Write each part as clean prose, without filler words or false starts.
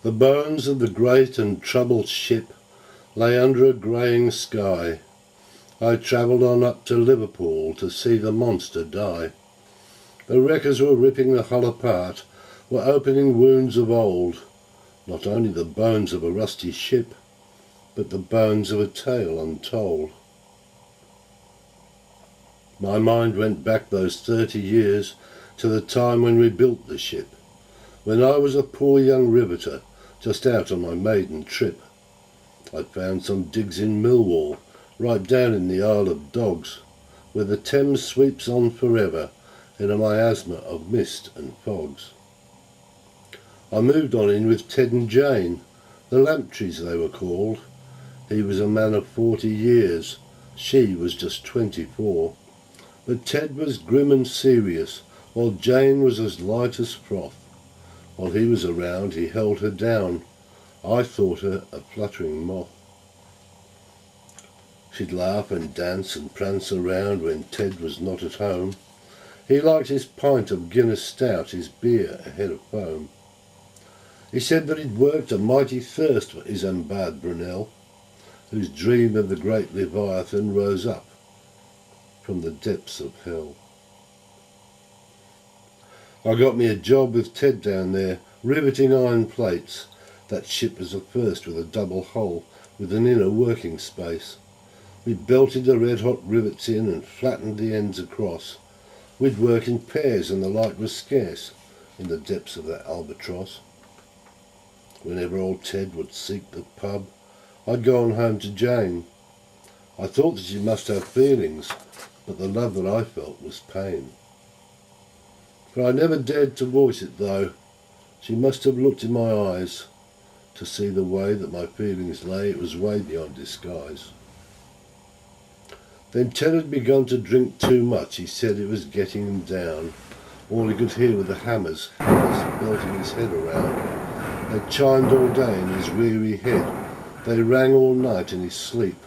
The bones of the great and troubled ship lay under a greying sky. I travelled on up to Liverpool to see the monster die. The wreckers were ripping the hull apart, were opening wounds of old, not only the bones of a rusty ship, but the bones of a tale untold. My mind went back those 30 years to the time when we built the ship, when I was a poor young riveter just out on my maiden trip. I'd found some digs in Millwall, right down in the Isle of Dogs, where the Thames sweeps on forever in a miasma of mist and fogs. I moved on in with Ted and Jane, the Lamptrees they were called. He was a man of 40 years, she was just 24. But Ted was grim and serious, while Jane was as light as froth. While he was around, he held her down. I thought her a fluttering moth. She'd laugh and dance and prance around when Ted was not at home. He liked his pint of Guinness stout, his beer ahead of foam. He said that he'd worked a mighty thirst for Isambard Brunel, whose dream of the great Leviathan rose up from the depths of hell. I got me a job with Ted down there, riveting iron plates. That ship was the first with a double hull, with an inner working space. We belted the red-hot rivets in and flattened the ends across. We'd work in pairs and the light was scarce in the depths of that albatross. Whenever old Ted would seek the pub, I'd go on home to Jane. I thought that she must have feelings, but the love that I felt was pain. For I never dared to voice it, though. She must have looked in my eyes to see the way that my feelings lay. It was way beyond disguise. Then Ted had begun to drink too much. He said it was getting him down. All he could hear were the hammers belting his head around. They chimed all day in his weary head. They rang all night in his sleep,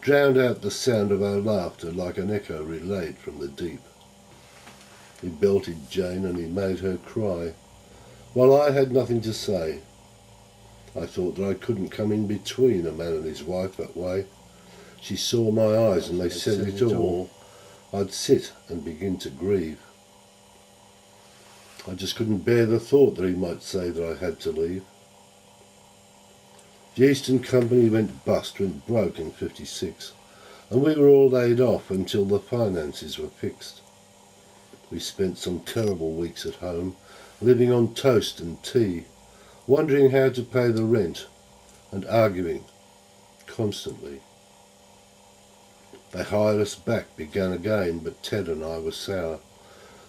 drowned out the sound of our laughter like an echo relayed from the deep. He belted Jane and he made her cry, while I had nothing to say. I thought that I couldn't come in between a man and his wife that way. She saw my eyes and they said it all. I'd sit and begin to grieve. I just couldn't bear the thought that he might say that I had to leave. The Eastern Company went broke in '56, and we were all laid off until the finances were fixed. We spent some terrible weeks at home, living on toast and tea, wondering how to pay the rent, and arguing constantly. They hired us back, began again, but Ted and I were sour,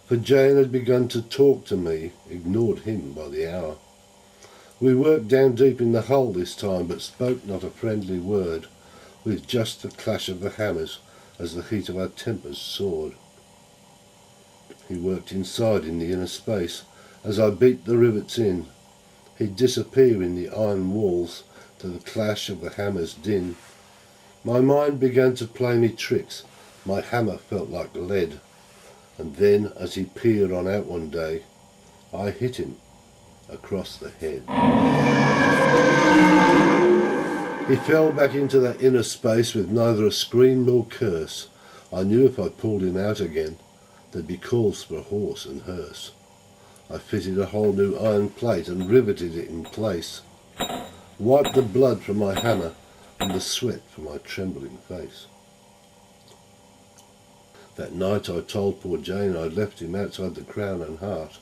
for Jane had begun to talk to me, ignored him by the hour. We worked down deep in the hull this time, but spoke not a friendly word, with just the clash of the hammers as the heat of our tempers soared. He worked inside in the inner space as I beat the rivets in. He'd disappear in the iron walls to the clash of the hammer's din. My mind began to play me tricks. My hammer felt like lead. And then, as he peered on out one day, I hit him across the head. He fell back into that inner space with neither a scream nor curse. I knew if I pulled him out again, there'd be calls for a horse and hearse. I fitted a whole new iron plate and riveted it in place, wiped the blood from my hammer and the sweat from my trembling face. That night I told poor Jane I'd left him outside the Crown and Heart.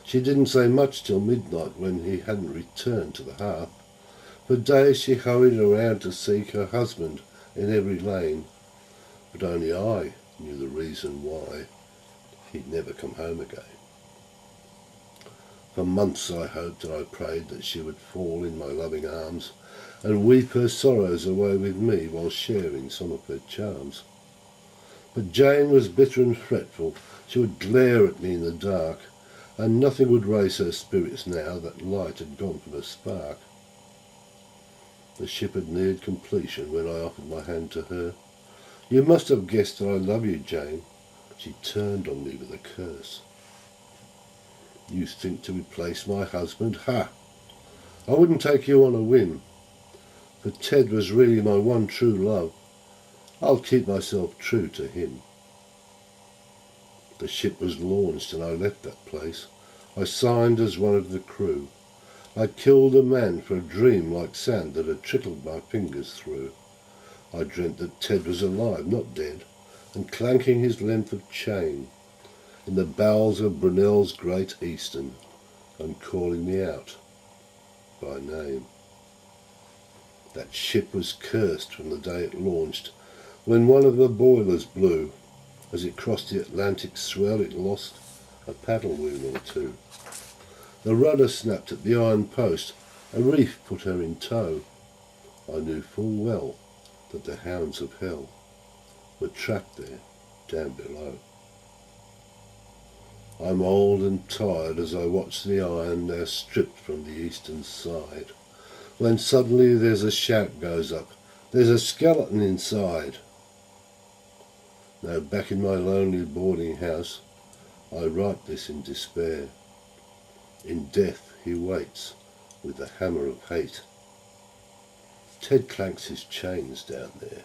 She didn't say much till midnight when he hadn't returned to the hearth. For days she hurried around to seek her husband in every lane, but only I knew the reason why he'd never come home again. For months I hoped and I prayed that she would fall in my loving arms and weep her sorrows away with me while sharing some of her charms. But Jane was bitter and fretful. She would glare at me in the dark, and nothing would raise her spirits now that light had gone from her spark. The ship had neared completion when I offered my hand to her. "You must have guessed that I love you, Jane." She turned on me with a curse. "You think to replace my husband? Ha! I wouldn't take you on a whim, for Ted was really my one true love. I'll keep myself true to him. The ship was launched and I left that place. I signed as one of the crew. I killed a man for a dream like sand that had trickled my fingers through. I dreamt that Ted was alive, not dead, and clanking his length of chain in the bowels of Brunel's Great Eastern, and calling me out by name. That ship was cursed from the day it launched. When one of the boilers blew, as it crossed the Atlantic swell, it lost a paddle wheel or two. The rudder snapped at the iron post, a reef put her in tow. I knew full well that the hounds of hell were trapped there down below. I'm old and tired as I watch the iron now stripped from the eastern side, when suddenly there's a shout goes up, there's a skeleton inside. Now back in my lonely boarding house, I write this in despair. In death he waits with the hammer of hate. Ted clanks his chains down there.